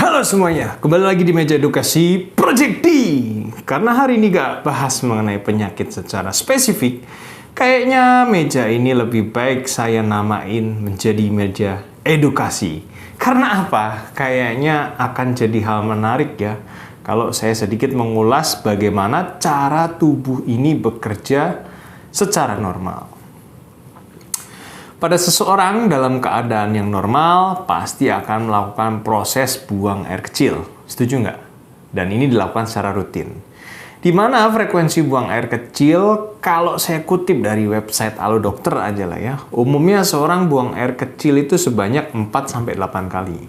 Halo semuanya, kembali lagi di Meja Edukasi Project D. Karena hari ini gak bahas mengenai penyakit secara spesifik, kayaknya meja ini lebih baik saya namain menjadi meja edukasi. Karena apa? Kayaknya akan jadi hal menarik ya, kalau saya sedikit mengulas bagaimana cara tubuh ini bekerja secara normal. Pada seseorang dalam keadaan yang normal, pasti akan melakukan proses buang air kecil. Setuju nggak? Dan ini dilakukan secara rutin. Di mana frekuensi buang air kecil, kalau saya kutip dari website Halo Dokter aja lah ya, umumnya seorang buang air kecil itu sebanyak 4-8 kali.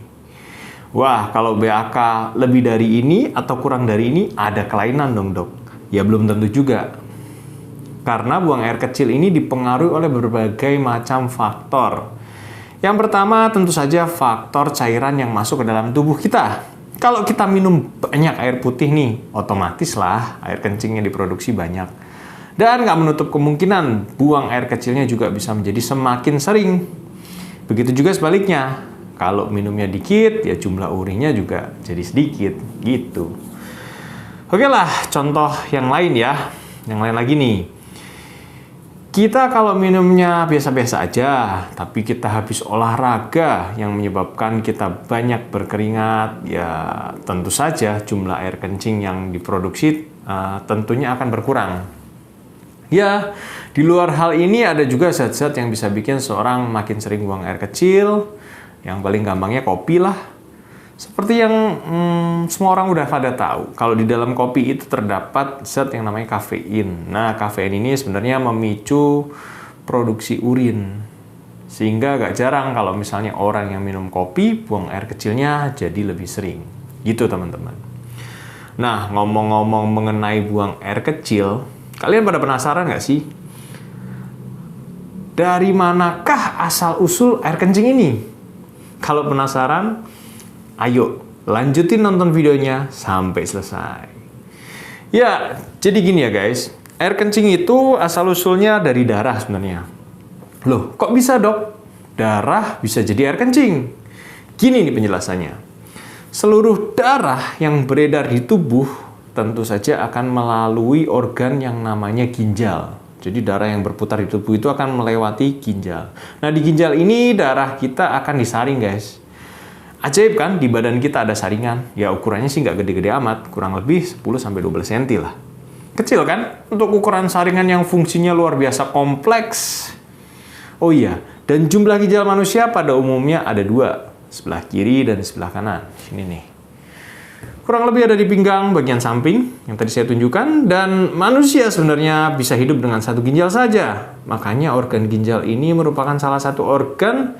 Wah, kalau BAK lebih dari ini atau kurang dari ini, ada kelainan dong dok. Ya belum tentu juga. Karena buang air kecil ini dipengaruhi oleh berbagai macam faktor. Yang pertama tentu saja faktor cairan yang masuk ke dalam tubuh kita. Kalau kita minum banyak air putih nih, otomatis lah air kencing yang diproduksi banyak. Dan nggak menutup kemungkinan buang air kecilnya juga bisa menjadi semakin sering. Begitu juga sebaliknya. Kalau minumnya dikit, ya jumlah urinnya juga jadi sedikit, gitu. Oke lah, contoh yang lain ya. Yang lain lagi nih. Kita kalau minumnya biasa-biasa aja, tapi kita habis olahraga yang menyebabkan kita banyak berkeringat, ya tentu saja jumlah air kencing yang diproduksi tentunya akan berkurang. Ya, di luar hal ini ada juga zat-zat yang bisa bikin seorang makin sering buang air kecil, yang paling gampangnya kopi lah. Seperti yang semua orang udah pada tahu, kalau di dalam kopi itu terdapat zat yang namanya kafein. Nah, kafein ini sebenarnya memicu produksi urin. Sehingga gak jarang kalau misalnya orang yang minum kopi, buang air kecilnya jadi lebih sering. Gitu teman-teman. Nah, ngomong-ngomong mengenai buang air kecil, kalian pada penasaran gak sih? Dari manakah asal-usul air kencing ini? Kalau penasaran, ayo, lanjutin nonton videonya sampai selesai. Ya, jadi gini ya guys. Air kencing itu asal-usulnya dari darah sebenarnya. Loh, kok bisa dok? Darah bisa jadi air kencing. Gini nih penjelasannya. Seluruh darah yang beredar di tubuh tentu saja akan melalui organ yang namanya ginjal. Jadi darah yang berputar di tubuh itu akan melewati ginjal. Nah, di ginjal ini darah kita akan disaring guys. Ajaib kan, di badan kita ada saringan. Ya ukurannya sih nggak gede-gede amat, kurang lebih 10-12 cm lah. Kecil kan? Untuk ukuran saringan yang fungsinya luar biasa kompleks. Oh iya, dan jumlah ginjal manusia pada umumnya ada dua, sebelah kiri dan sebelah kanan. Ini nih. Kurang lebih ada di pinggang bagian samping yang tadi saya tunjukkan, dan manusia sebenarnya bisa hidup dengan satu ginjal saja. Makanya organ ginjal ini merupakan salah satu organ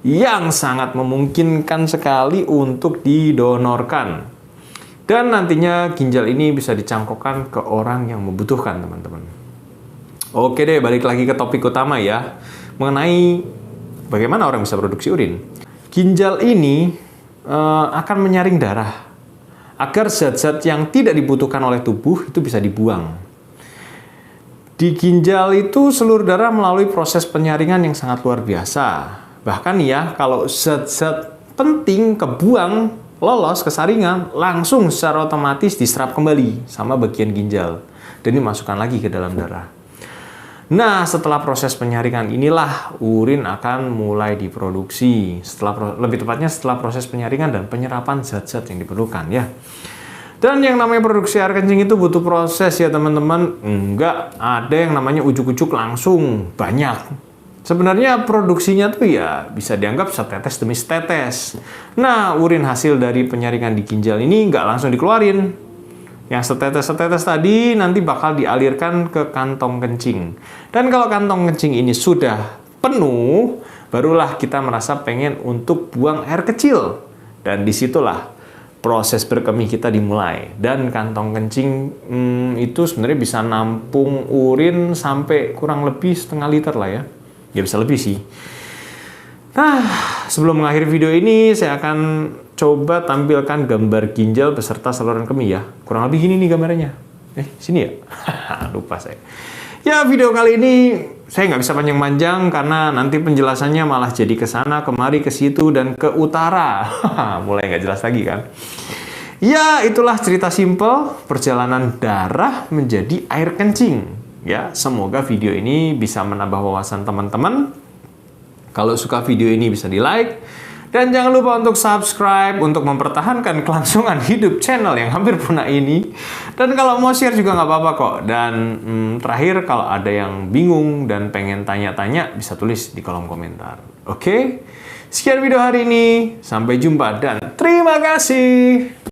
yang sangat memungkinkan sekali untuk didonorkan. Dan nantinya ginjal ini bisa dicangkokkan ke orang yang membutuhkan, teman-teman. Oke deh, balik lagi ke topik utama ya. Mengenai bagaimana orang bisa produksi urin. Ginjal ini akan menyaring darah agar zat-zat yang tidak dibutuhkan oleh tubuh itu bisa dibuang. Di ginjal itu seluruh darah melalui proses penyaringan yang sangat luar biasa. Bahkan ya, kalau zat-zat penting kebuang, lolos ke saringan, langsung secara otomatis diserap kembali sama bagian ginjal. Dan dimasukkan lagi ke dalam darah. Nah, setelah proses penyaringan inilah urin akan mulai diproduksi. Lebih tepatnya setelah proses penyaringan dan penyerapan zat-zat yang diperlukan ya. Dan yang namanya produksi air kencing itu butuh proses ya teman-teman. Enggak ada yang namanya ujuk-ujuk langsung banyak. Sebenarnya produksinya tuh ya bisa dianggap setetes demi setetes. Nah, urin hasil dari penyaringan di ginjal ini nggak langsung dikeluarin. Yang setetes-setetes tadi nanti bakal dialirkan ke kantong kencing. Dan kalau kantong kencing ini sudah penuh, barulah kita merasa pengen untuk buang air kecil. Dan disitulah proses berkemih kita dimulai. Dan kantong kencing itu sebenarnya bisa nampung urin sampai kurang lebih setengah liter lah ya. Ya bisa lebih sih. Nah, sebelum mengakhiri video ini, saya akan coba tampilkan gambar ginjal beserta saluran kemih ya. Kurang lebih gini nih gambarnya. Sini ya? Lupa saya. Ya, video kali ini saya nggak bisa panjang-panjang karena nanti penjelasannya malah jadi ke sana, kemari, ke situ, dan ke utara. Mulai nggak jelas lagi kan? Ya, itulah cerita simpel perjalanan darah menjadi air kencing. Ya, semoga video ini bisa menambah wawasan teman-teman. Kalau suka video ini bisa di-like. Dan jangan lupa untuk subscribe untuk mempertahankan kelangsungan hidup channel yang hampir punah ini. Dan kalau mau share juga nggak apa-apa kok. Dan terakhir, kalau ada yang bingung dan pengen tanya-tanya, bisa tulis di kolom komentar. Oke? Sekian video hari ini. Sampai jumpa dan terima kasih.